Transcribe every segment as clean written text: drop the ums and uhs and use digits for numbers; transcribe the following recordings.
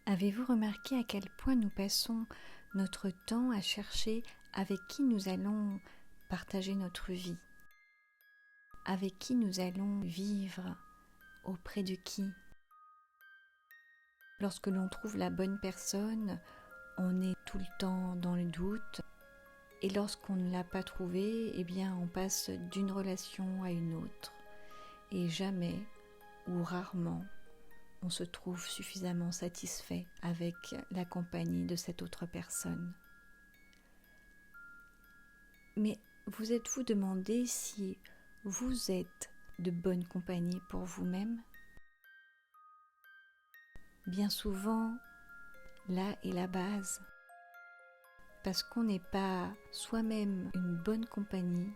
Avez-vous remarqué à quel point nous passons notre temps à chercher avec qui nous allons partager notre vie, avec qui nous allons vivre, auprès de qui? Lorsque l'on trouve la bonne personne, on est tout le temps dans le doute, et lorsqu'on ne l'a pas trouvée, eh bien on passe d'une relation à une autre, et jamais ou rarement on se trouve suffisamment satisfait avec la compagnie de cette autre personne. Mais vous êtes-vous demandé si vous êtes de bonne compagnie pour vous-même? Bien souvent, là est la base. Parce qu'on n'est pas soi-même une bonne compagnie,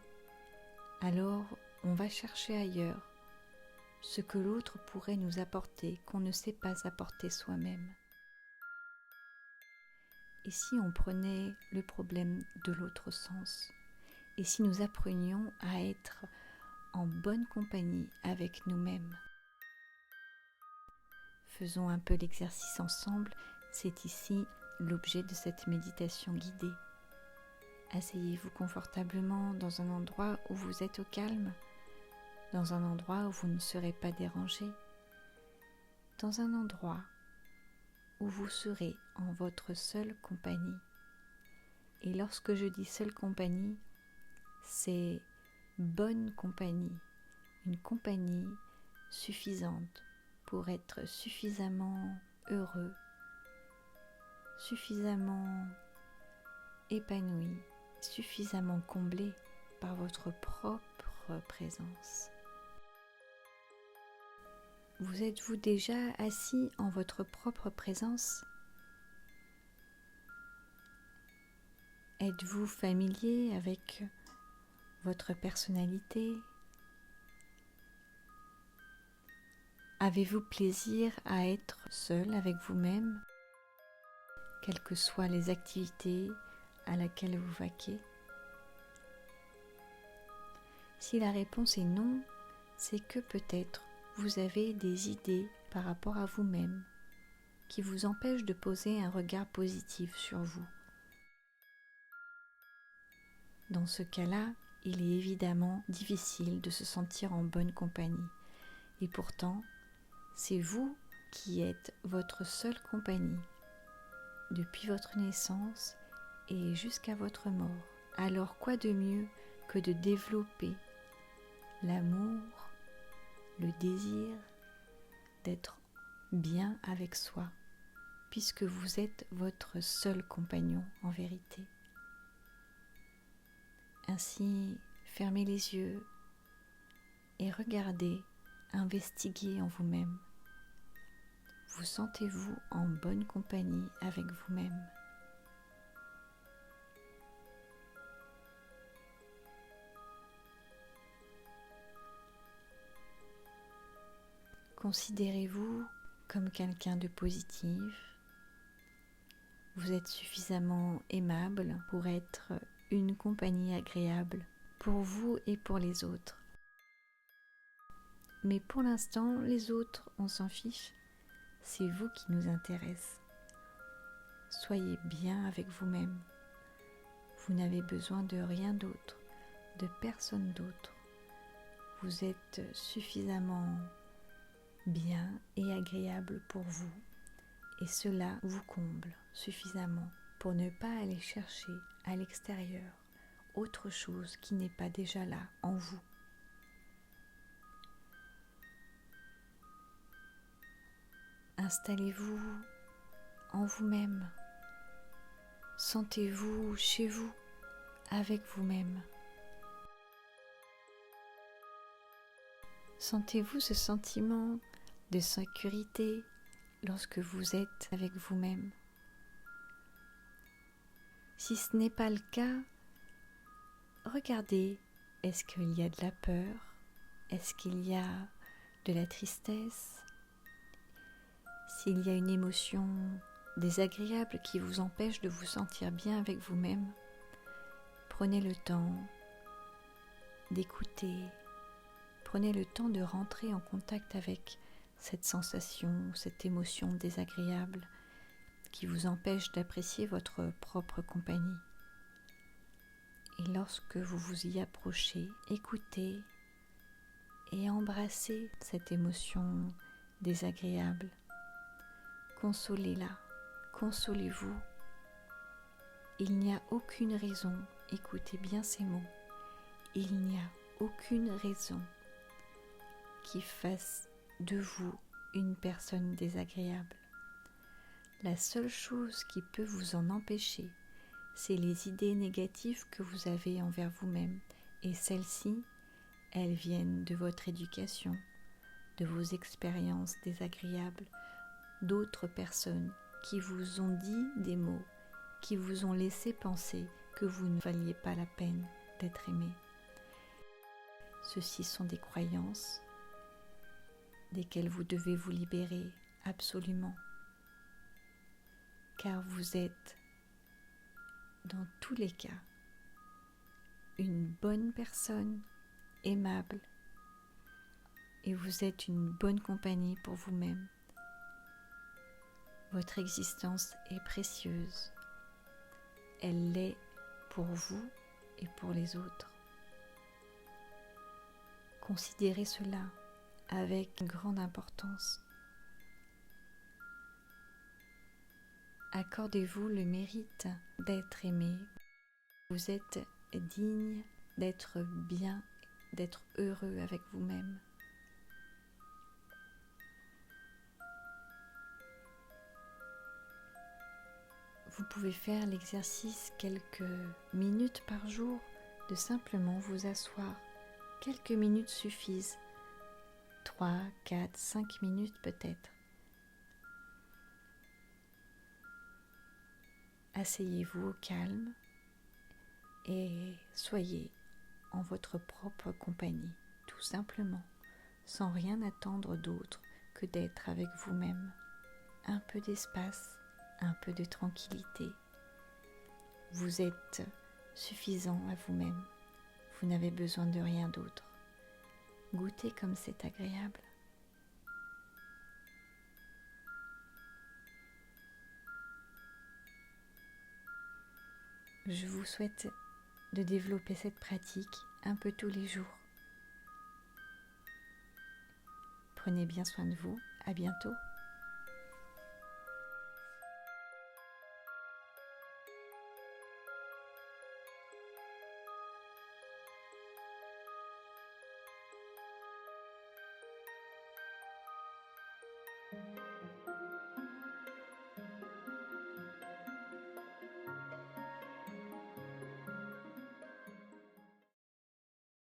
alors on va chercher ailleurs ce que l'autre pourrait nous apporter, qu'on ne sait pas apporter soi-même. Et si on prenait le problème de l'autre sens? Et si nous apprenions à être en bonne compagnie avec nous-mêmes? Faisons un peu l'exercice ensemble, c'est ici l'objet de cette méditation guidée. Asseyez-vous confortablement dans un endroit où vous êtes au calme, dans un endroit où vous ne serez pas dérangé, dans un endroit où vous serez en votre seule compagnie. Et lorsque je dis seule compagnie, c'est bonne compagnie, une compagnie suffisante pour être suffisamment heureux, suffisamment épanoui, suffisamment comblé par votre propre présence. Vous êtes-vous déjà assis en votre propre présence? Êtes-vous familier avec votre personnalité? Avez-vous plaisir à être seul avec vous-même, quelles que soient les activités à laquelle vous vaquez? Si la réponse est non, c'est que peut-être vous avez des idées par rapport à vous-même qui vous empêchent de poser un regard positif sur vous. Dans ce cas-là, il est évidemment difficile de se sentir en bonne compagnie. Et pourtant, c'est vous qui êtes votre seule compagnie depuis votre naissance et jusqu'à votre mort. Alors quoi de mieux que de développer l'amour, le désir d'être bien avec soi, puisque vous êtes votre seul compagnon en vérité. Ainsi, fermez les yeux et regardez, investiguez en vous-même. Vous sentez-vous en bonne compagnie avec vous-même? Considérez-vous comme quelqu'un de positif? Vous êtes suffisamment aimable pour être une compagnie agréable pour vous et pour les autres. Mais pour l'instant, les autres, on s'en fiche. C'est vous qui nous intéresse. Soyez bien avec vous-même. Vous n'avez besoin de rien d'autre, de personne d'autre. Vous êtes suffisamment bien et agréable pour vous, et cela vous comble suffisamment pour ne pas aller chercher à l'extérieur autre chose qui n'est pas déjà là en vous. Installez-vous en vous-même. Sentez-vous chez vous, avec vous-même. Sentez-vous ce sentiment de sécurité lorsque vous êtes avec vous-même. Si ce n'est pas le cas, regardez, est-ce qu'il y a de la peur? Est-ce qu'il y a de la tristesse? S'il y a une émotion désagréable qui vous empêche de vous sentir bien avec vous-même, prenez le temps d'écouter, prenez le temps de rentrer en contact avec cette sensation, cette émotion désagréable qui vous empêche d'apprécier votre propre compagnie. Et lorsque vous vous y approchez, écoutez et embrassez cette émotion désagréable. Consolez-la, consolez-vous. Il n'y a aucune raison, écoutez bien ces mots, il n'y a aucune raison qui fasse de vous une personne désagréable. La seule chose qui peut vous en empêcher, c'est les idées négatives que vous avez envers vous-même. Et celles-ci, elles viennent de votre éducation, de vos expériences désagréables, d'autres personnes qui vous ont dit des mots, qui vous ont laissé penser que vous ne valiez pas la peine d'être aimé. Ceci sont des croyances desquelles vous devez vous libérer absolument, car vous êtes, dans tous les cas, une bonne personne, aimable, et vous êtes une bonne compagnie pour vous-même. Votre existence est précieuse. Elle l'est pour vous et pour les autres. Considérez cela avec une grande importance. Accordez-vous le mérite d'être aimé. Vous êtes digne d'être bien, d'être heureux avec vous-même. Vous pouvez faire l'exercice quelques minutes par jour de simplement vous asseoir. Quelques minutes suffisent. 3, 4, 5 minutes peut-être. Asseyez-vous au calme et soyez en votre propre compagnie, tout simplement, sans rien attendre d'autre que d'être avec vous-même. Un peu d'espace, un peu de tranquillité. Vous êtes suffisant à vous-même. Vous n'avez besoin de rien d'autre. Goûtez comme c'est agréable. Je vous souhaite de développer cette pratique un peu tous les jours. Prenez bien soin de vous. À bientôt.